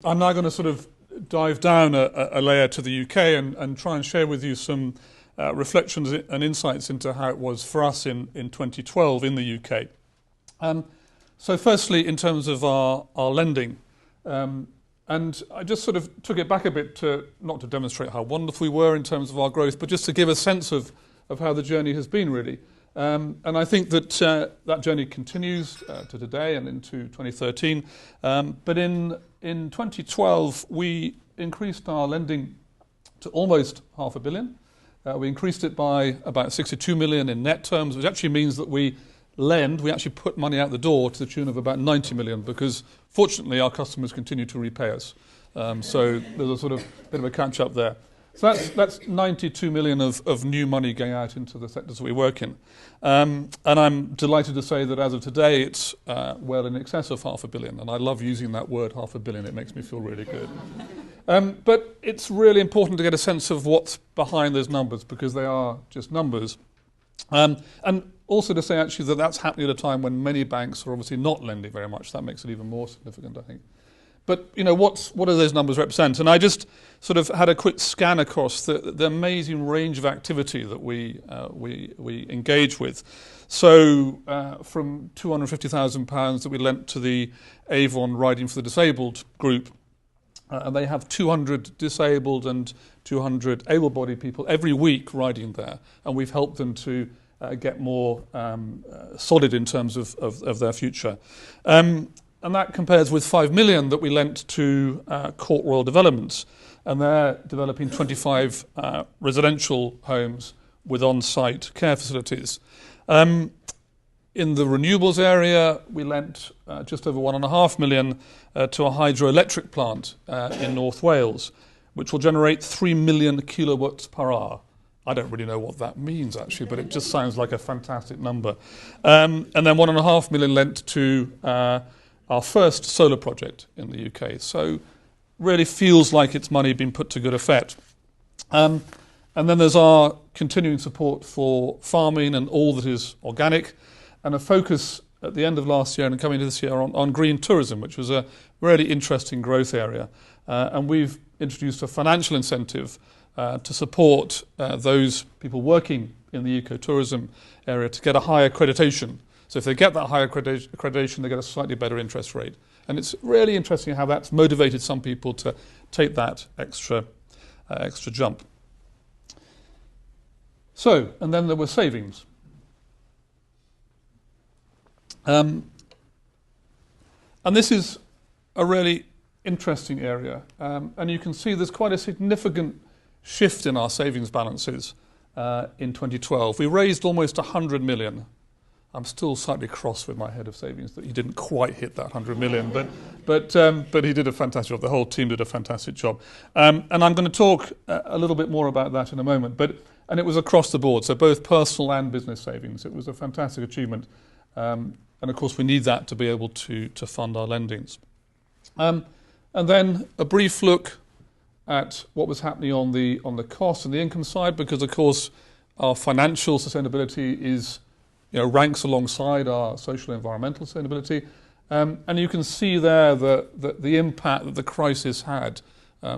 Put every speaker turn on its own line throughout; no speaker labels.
I'm now going to sort of dive down a layer to the UK and try and share with you some reflections and insights into how it was for us in 2012 in the UK. So firstly, in terms of our lending, and I just sort of took it back a bit to not to demonstrate how wonderful we were in terms of our growth, but just to give a sense of how the journey has been really. And I think that that journey continues to today and into 2013. But in 2012, we increased our lending to almost £500 million. We increased it by about 62 million in net terms, which actually means that we actually put money out the door to the tune of about 90 million, because fortunately our customers continue to repay us. So there's a sort of bit of a catch up there. So that's 92 million of new money going out into the sectors that we work in. And I'm delighted to say that as of today, it's well in excess of £500 million. And I love using that word, £500 million. It makes me feel really good. But it's really important to get a sense of what's behind those numbers, because they are just numbers. And also to say actually that that's happening at a time when many banks are obviously not lending very much. That makes it even more significant, I think. But, you know, what do those numbers represent? And I just sort of had a quick scan across the amazing range of activity that we engage with. So from £250,000 that we lent to the Avon Riding for the Disabled group, and they have 200 disabled and 200 able-bodied people every week riding there, and we've helped them to get more solid in terms of their future. And that compares with 5 million that we lent to Court Royal Developments, and they're developing 25 residential homes with on-site care facilities. In the renewables area, we lent just over 1.5 million to a hydroelectric plant in North Wales, which will generate 3 million kilowatts per hour. I don't really know what that means, actually, but it just sounds like a fantastic number. And then 1.5 million lent to our first solar project in the UK. So really feels like it's money being put to good effect. And then there's our continuing support for farming and all that is organic, and a focus at the end of last year and coming into this year on green tourism, which was a really interesting growth area. And we've introduced a financial incentive to support those people working in the ecotourism area to get a higher accreditation. So if they get that higher accreditation, they get a slightly better interest rate. And it's really interesting how that's motivated some people to take that extra jump. So, and then there were savings. And this is a really interesting area. And you can see there's quite a significant shift in our savings balances in 2012. We raised almost 100 million. I'm still slightly cross with my head of savings that he didn't quite hit that 100 million, but he did a fantastic job. The whole team did a fantastic job. And I'm going to talk a little bit more about that in a moment. And it was across the board, so both personal and business savings. It was a fantastic achievement. And of course, we need that to be able to fund our lendings. And then a brief look at what was happening on the cost and the income side, because of course our financial sustainability is, ranks alongside our social and environmental sustainability. And you can see there the impact that the crisis had.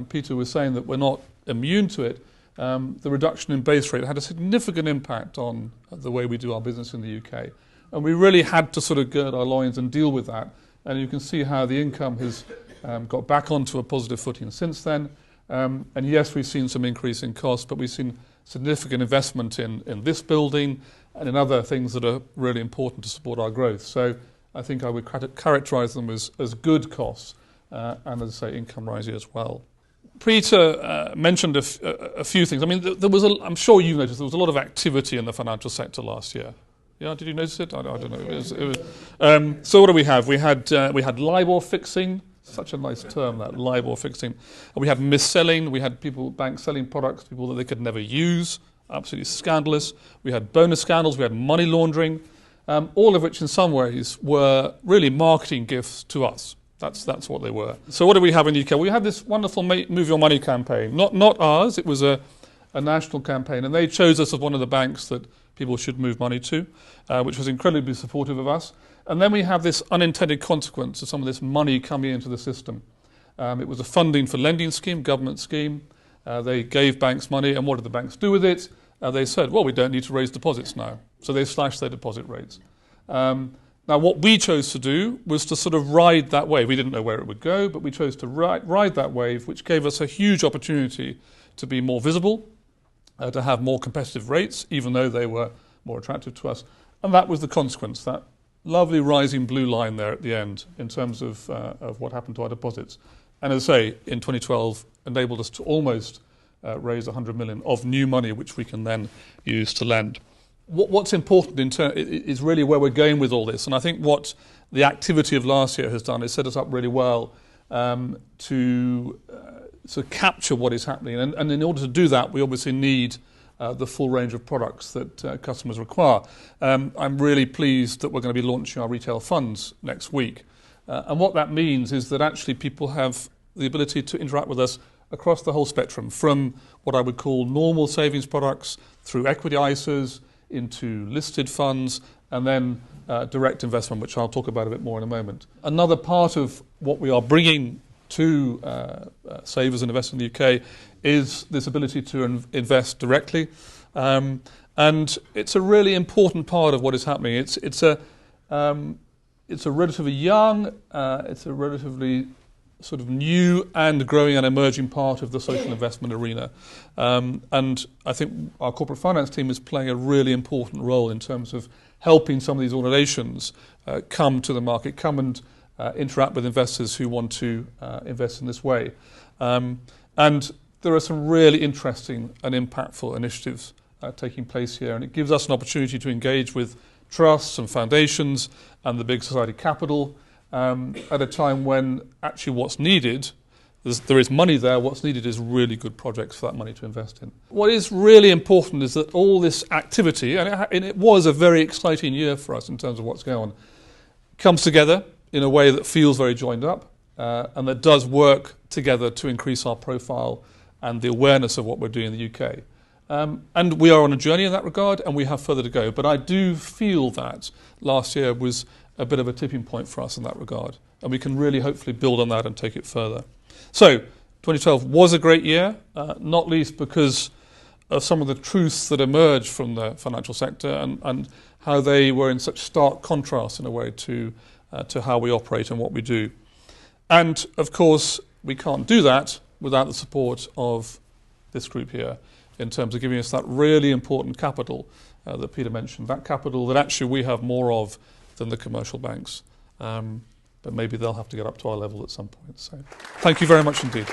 Peter was saying that we're not immune to it. The reduction in base rate had a significant impact on the way we do our business in the UK. And we really had to sort of gird our loins and deal with that. And you can see how the income has got back onto a positive footing since then. And yes, we've seen some increase in costs, but we've seen significant investment in this building and in other things that are really important to support our growth. So I think I would characterise them as good costs and, as I say, income rising as well. Peter mentioned a few things. I mean, I'm sure you've noticed there was a lot of activity in the financial sector last year. Yeah, did you notice it? I don't know. So what do we have? We had LIBOR fixing. Such a nice term, that LIBOR fixing. And we had mis-selling. We had banks selling products to people that they could never use. Absolutely scandalous. We had bonus scandals. We had money laundering. All of which in some ways were really marketing gifts to us. That's what they were. So what do we have in the UK? We had this wonderful Move Your Money campaign. Not ours. It was a national campaign. And they chose us as one of the banks that people should move money to, which was incredibly supportive of us. And then we have this unintended consequence of some of this money coming into the system. It was a funding for lending scheme, government scheme. They gave banks money, and what did the banks do with it? They said, well, we don't need to raise deposits now. So they slashed their deposit rates. Now, what we chose to do was to sort of ride that wave. We didn't know where it would go, but we chose to ride that wave, which gave us a huge opportunity to be more visible, to have more competitive rates, even though they were more attractive to us. And that was the consequence, that lovely rising blue line there at the end in terms of what happened to our deposits. And as I say, in 2012, enabled us to almost raise 100 million of new money, which we can then use to lend. What's important is really where we're going with all this. And I think what the activity of last year has done is set us up really well to capture what is happening. And in order to do that, we obviously need the full range of products that customers require. I'm really pleased that we're going to be launching our retail funds next week. And what that means is that actually people have the ability to interact with us across the whole spectrum, from what I would call normal savings products, through equity ISAs, into listed funds, and then direct investment, which I'll talk about a bit more in a moment. Another part of what we are bringing to savers and investors in the UK is this ability to invest directly. And it's a really important part of what is happening. It's a relatively young, it's a relatively sort of new and growing and emerging part of the social investment arena. And I think our corporate finance team is playing a really important role in terms of helping some of these organisations come to the market, come and interact with investors who want to invest in this way. And there are some really interesting and impactful initiatives taking place here, and it gives us an opportunity to engage with trusts and foundations and the big society capital at a time when actually what's needed, there is money there, what's needed is really good projects for that money to invest in. What is really important is that all this activity, and it was a very exciting year for us in terms of what's going on, comes together in a way that feels very joined up and that does work together to increase our profile and the awareness of what we're doing in the UK. And we are on a journey in that regard, and we have further to go. But I do feel that last year was a bit of a tipping point for us in that regard, and we can really hopefully build on that and take it further. So 2012 was a great year, not least because of some of the truths that emerged from the financial sector and how they were in such stark contrast in a way to how we operate and what we do. And of course, we can't do that without the support of this group here in terms of giving us that really important capital that Peter mentioned, that capital that actually we have more of than the commercial banks. But maybe they'll have to get up to our level at some point. So thank you very much indeed.